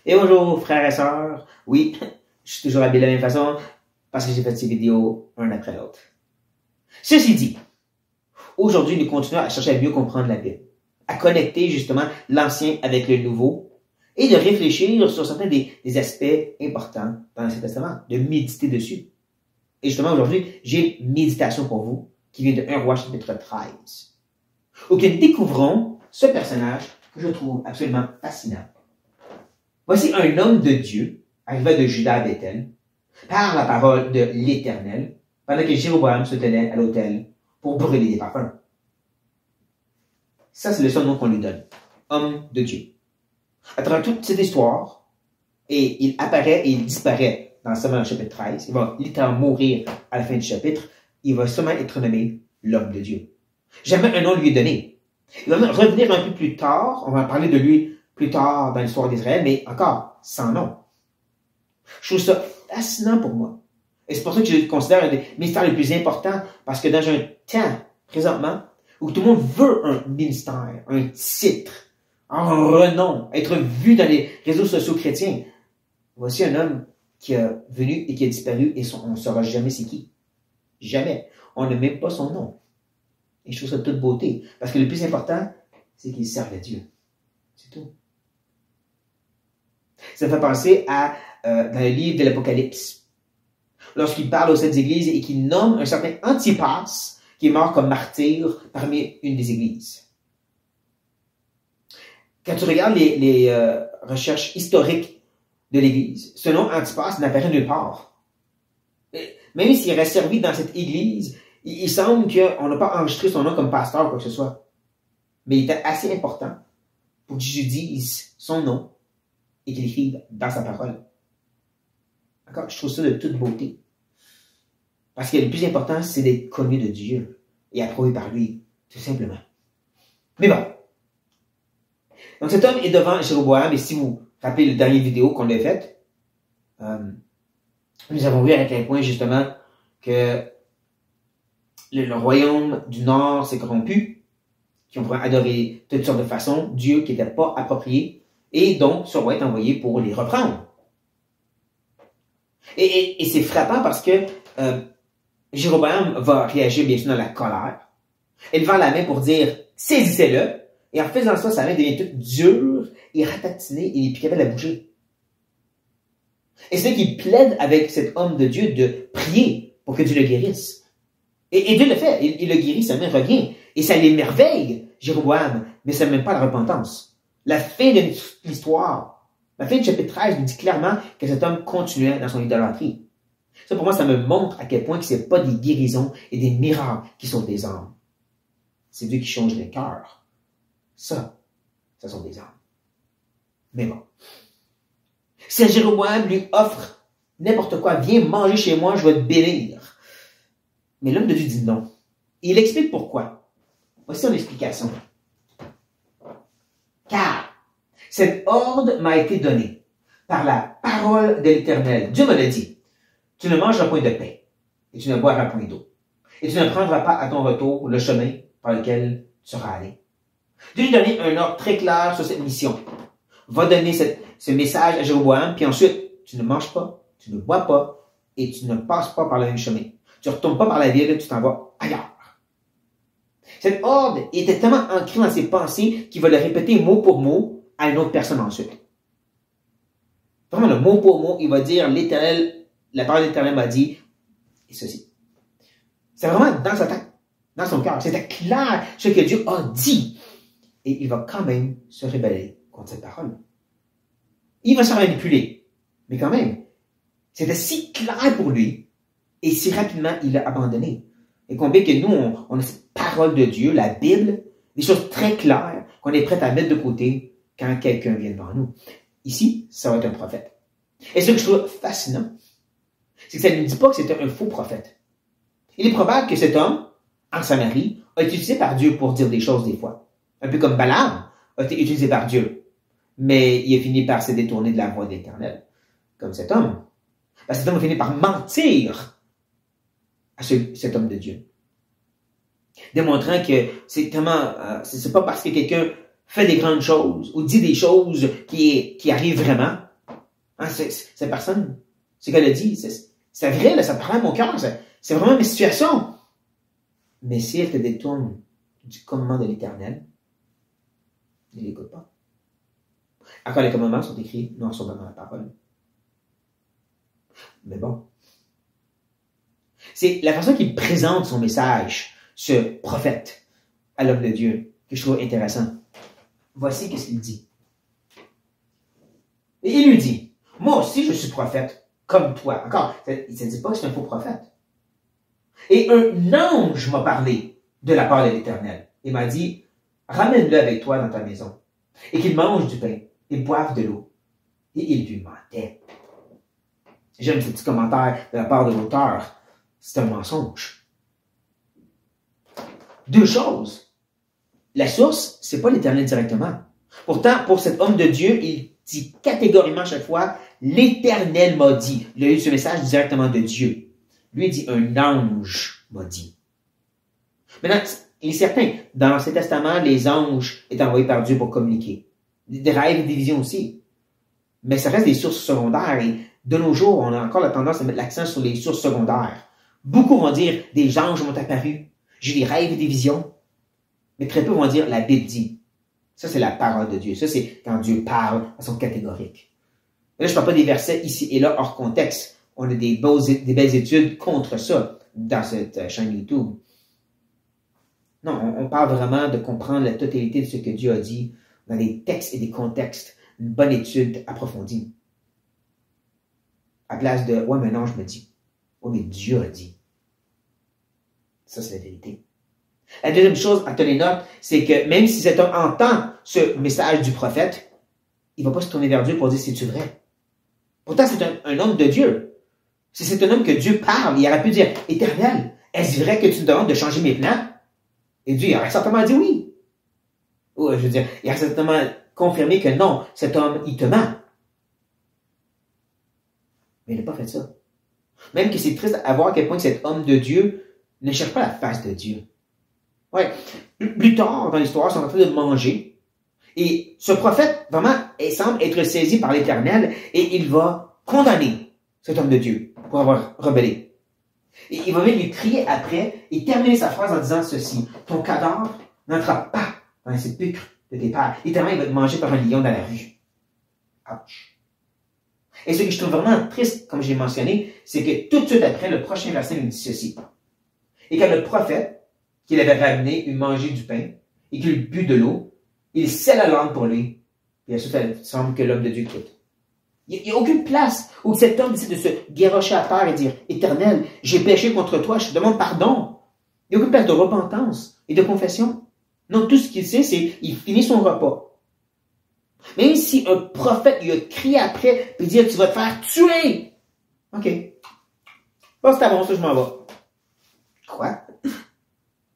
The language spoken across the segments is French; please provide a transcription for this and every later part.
Et bonjour frères et sœurs, oui, je suis toujours habillé de la même façon parce que j'ai fait ces vidéos un après l'autre. Ceci dit, aujourd'hui nous continuons à chercher à mieux comprendre la Bible, à connecter justement l'ancien avec le nouveau et de réfléchir sur certains des aspects importants dans l'Ancien Testament, de méditer dessus. Et justement aujourd'hui, j'ai une méditation pour vous qui vient de 1 Roi chapitre 13, où nous découvrons ce personnage que je trouve absolument fascinant. Voici un homme de Dieu, arrivé de Juda à Bethel, par la parole de l'Éternel, pendant que Jéroboam se tenait à l'autel pour brûler des parfums. Ça, c'est le seul nom qu'on lui donne. Homme de Dieu. À travers toute cette histoire, et il apparaît et il disparaît dans seulement chapitre 13. Il va littéralement mourir à la fin du chapitre. Il va seulement être nommé l'homme de Dieu. Jamais un nom lui est donné. Il va même revenir un peu plus tard. On va parler de lui plus tard dans l'histoire d'Israël, mais encore sans nom. Je trouve ça fascinant pour moi. Et c'est pour ça que je le considère un des ministères les plus importants, parce que dans un temps, présentement, où tout le monde veut un ministère, un titre, un renom, être vu dans les réseaux sociaux chrétiens, voici un homme qui est venu et qui a disparu et on ne saura jamais c'est qui. Jamais. On n'a même pas son nom. Et je trouve ça de toute beauté. Parce que le plus important, c'est qu'il serve à Dieu. C'est tout. Ça me fait penser à dans le livre de l'Apocalypse. Lorsqu'il parle aux sept églises et qu'il nomme un certain Antipas qui est mort comme martyr parmi une des églises. Quand tu regardes les recherches historiques de l'église, ce nom Antipas n'apparaît nulle part. Même s'il reste servi dans cette église, il semble qu'on n'a pas enregistré son nom comme pasteur ou quoi que ce soit. Mais il était assez important pour que Jésus dise son nom et qu'il écrive dans sa parole. D'accord? Je trouve ça de toute beauté. Parce que le plus important, c'est d'être connu de Dieu et approuvé par lui, tout simplement. Mais bon. Donc cet homme est devant Jéroboam, et si vous vous rappelez la dernière vidéo qu'on a faite, nous avons vu à quel point justement que le royaume du Nord s'est corrompu, qui ont adoré toutes sortes de façons, Dieu qui n'était pas approprié, et donc ce roi est envoyé pour les reprendre. Et c'est frappant parce que Jéroboam va réagir bien sûr dans la colère, et levant la main pour dire « saisissez-le », et en faisant ça, sa main devient toute dure et ratatinée, et il n'est plus capable de bouger. Et c'est là qu'il plaide avec cet homme de Dieu de prier pour que Dieu le guérisse. Et Dieu le fait, il le guérit, sa main revient. Et ça l'émerveille, Jéroboam, mais ça ne mène pas à la repentance. La fin de l'histoire, la fin du chapitre 13 nous dit clairement que cet homme continuait dans son idolâtrie. Ça, pour moi, ça me montre à quel point que ce n'est pas des guérisons et des miracles qui sont des âmes. C'est Dieu qui change les cœurs. Ça sont des âmes. Mais bon. Si Jéroboam lui offre n'importe quoi, viens manger chez moi, je vais te bénir. Mais l'homme de Dieu dit non. Et il explique pourquoi. Voici son explication. Car cette ordre m'a été donnée par la parole de l'Éternel. Dieu me l'a dit. Tu ne mangeras point de pain, et tu ne boiras point d'eau, et tu ne prendras pas à ton retour le chemin par lequel tu seras allé. Dieu lui a donné un ordre très clair sur cette mission. Va donner ce message à Jéroboam, puis ensuite, tu ne manges pas, tu ne bois pas, et tu ne passes pas par le même chemin. Tu ne retournes pas par la ville, tu t'en vas ailleurs. Cet ordre était tellement ancré dans ses pensées qu'il va le répéter mot pour mot à une autre personne ensuite. Vraiment, le mot pour mot, il va dire l'Éternel, la parole de l'Éternel m'a dit, et ceci. C'est vraiment dans sa tête, dans son cœur. C'était clair ce que Dieu a dit. Et il va quand même se rebeller contre cette parole. Il va se manipuler. Mais quand même, c'était si clair pour lui, et si rapidement il l'a abandonné. Et combien que nous, on a cette parole de Dieu, la Bible, des choses très claires qu'on est prêt à mettre de côté quand quelqu'un vient devant nous. Ici, ça va être un prophète. Et ce que je trouve fascinant, c'est que ça ne dit pas que c'était un faux prophète. Il est probable que cet homme, en Samarie, a été utilisé par Dieu pour dire des choses des fois. Un peu comme Balaam a été utilisé par Dieu. Mais il a fini par se détourner de la voie de l'Éternel. Comme cet homme. Parce que cet homme a fini par mentir à cet homme de Dieu. Démontrant que c'est tellement, c'est pas parce que quelqu'un fait des grandes choses ou dit des choses qui arrivent vraiment Hein, cette personne, ce qu'elle a dit, c'est vrai, là, ça parle à mon cœur, c'est vraiment mes situations. Mais si elle te détourne du commandement de l'Éternel, ne l'écoute pas. Encore les commandements sont écrits noir sur blanc dans la parole. Mais bon. C'est la façon qu'il présente son message, ce prophète, à l'homme de Dieu, que je trouve intéressant. Voici qu'est-ce qu'il dit. Et il lui dit, moi aussi je suis prophète, comme toi. Encore, il ne dit pas que c'est un faux prophète. Et un ange m'a parlé de la part de l'Éternel. Il m'a dit, ramène-le avec toi dans ta maison, et qu'il mange du pain, et boive de l'eau. Et il lui mentait. J'aime ce petit commentaire de la part de l'auteur. C'est un mensonge. Deux choses. La source, c'est pas l'Éternel directement. Pourtant, pour cet homme de Dieu, il dit catégoriquement chaque fois, l'Éternel m'a dit. Il a eu ce message directement de Dieu. Lui, il dit, un ange m'a dit. Maintenant, il est certain, dans l'Ancien Testament, les anges étaient envoyés par Dieu pour communiquer. Des rêves et des visions aussi. Mais ça reste des sources secondaires et de nos jours, on a encore la tendance à mettre l'accent sur les sources secondaires. Beaucoup vont dire, des anges m'ont apparu, j'ai des rêves et des visions. Mais très peu vont dire, la Bible dit. Ça, c'est la parole de Dieu. Ça, c'est quand Dieu parle de façon catégorique. Mais là, je ne parle pas des versets ici et là hors contexte. On a des belles études contre ça dans cette chaîne YouTube. Non, on parle vraiment de comprendre la totalité de ce que Dieu a dit dans des textes et des contextes. Une bonne étude approfondie. À place de, ouais, mais non, je me dis. Ouais, mais Dieu a dit. Ça, c'est la vérité. La deuxième chose à tenir note, c'est que même si cet homme entend ce message du prophète, il ne va pas se tourner vers Dieu pour dire c'est-tu vrai. Pourtant, c'est un homme de Dieu. Si c'est un homme que Dieu parle, il aurait pu dire, Éternel, est-ce vrai que tu me demandes de changer mes plans? Et Dieu, il aurait certainement dit oui. Ou, je veux dire, il aurait certainement confirmé que non, cet homme, il te ment. Mais il n'a pas fait ça. Même que c'est triste à voir à quel point cet homme de Dieu ne cherche pas la face de Dieu. Ouais. Plus tard dans l'histoire, ils sont en train de manger. Et ce prophète, vraiment, il semble être saisi par l'Éternel et il va condamner cet homme de Dieu pour avoir rebellé. Et il va même lui crier après et terminer sa phrase en disant ceci. Ton cadavre n'entrera pas dans les sépulcres de tes pères. Littéralement, il va te manger par un lion dans la rue. Ouch. Et ce que je trouve vraiment triste, comme j'ai mentionné, c'est que tout de suite après, le prochain verset nous dit ceci. Et quand le prophète, qu'il avait ramené, eut mangé du pain, et qu'il but de l'eau, il scelle la langue pour lui. Et ensuite, il semble que l'homme de Dieu quitte. Il n'y a aucune place où cet homme décide de se guérocher à terre et dire, Éternel, j'ai péché contre toi, je te demande pardon. Il n'y a aucune place de repentance et de confession. Non, tout ce qu'il sait, c'est qu'il finit son repas. Même si un prophète lui a crié après, puis dit, tu vas te faire tuer. OK. Bon, c'est bon, ça, je m'en vais. Quoi?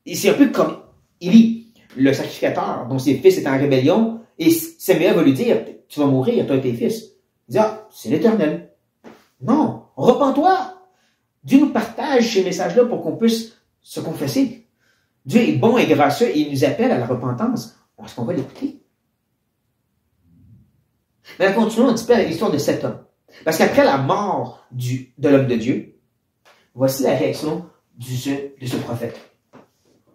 Et c'est un peu comme Élie, le sacrificateur, dont ses fils étaient en rébellion, et Samuel va lui dire, tu vas mourir, toi et tes fils. Il dit, ah, c'est l'Éternel. Non, repens-toi. Dieu nous partage ces messages-là pour qu'on puisse se confesser. Dieu est bon et gracieux et il nous appelle à la repentance. Est-ce qu'on va l'écouter? Mais continuons un petit peu à l'histoire de cet homme. Parce qu'après la mort de l'homme de Dieu, voici la réaction de ce prophète.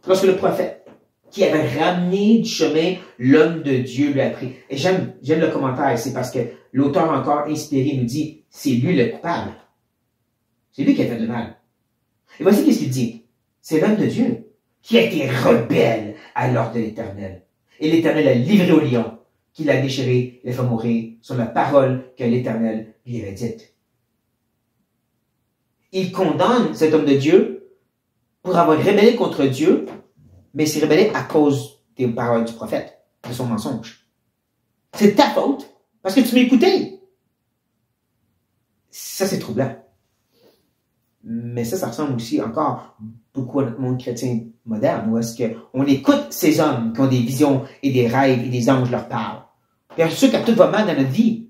Lorsque le prophète, qui avait ramené du chemin, l'homme de Dieu lui a pris. Et j'aime le commentaire, c'est parce que l'auteur encore inspiré nous dit, c'est lui le coupable. C'est lui qui a fait le mal. Et voici qu'est-ce qu'il dit. C'est l'homme de Dieu qui a été rebelle à l'ordre de l'Éternel. Et l'Éternel l'a livré au lion, qui l'a déchiré, l'a fait mourir sur la parole que l'Éternel lui avait dite. Il condamne cet homme de Dieu pour avoir rébellé contre Dieu, mais s'est rébellé à cause des paroles du prophète, de son mensonge. C'est ta faute, parce que tu m'as écouté. Ça, c'est troublant. Mais ça ressemble aussi encore beaucoup à notre monde chrétien moderne, où est-ce qu'on écoute ces hommes qui ont des visions et des rêves et des anges leur parlent. Bien sûr, quand tout va mal dans notre vie,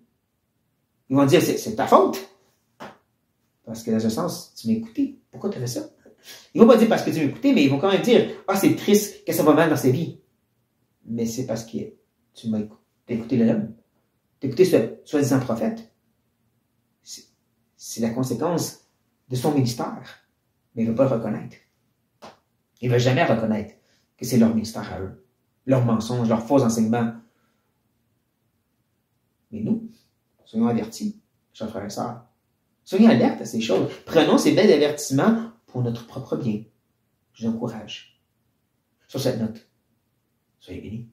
ils vont dire, c'est ta faute. Parce que dans un sens, tu m'as écouté. Pourquoi tu as fait ça? Ils vont pas dire parce que tu m'as écouté, mais ils vont quand même dire, ah, c'est triste que ça va mal dans sa vie. Mais c'est parce que tu m'as écouté l'homme. Tu as écouté ce soi-disant prophète. c'est la conséquence de son ministère. Mais il ne veut pas le reconnaître. Il ne veut jamais reconnaître que c'est leur ministère à eux. Leurs mensonges, leurs faux enseignements. Mais nous, soyons avertis, chers frères et sœurs. Soyons alertes à ces choses. Prenons ces bels avertissements pour notre propre bien. Je vous encourage. Sur cette note, soyez bénis.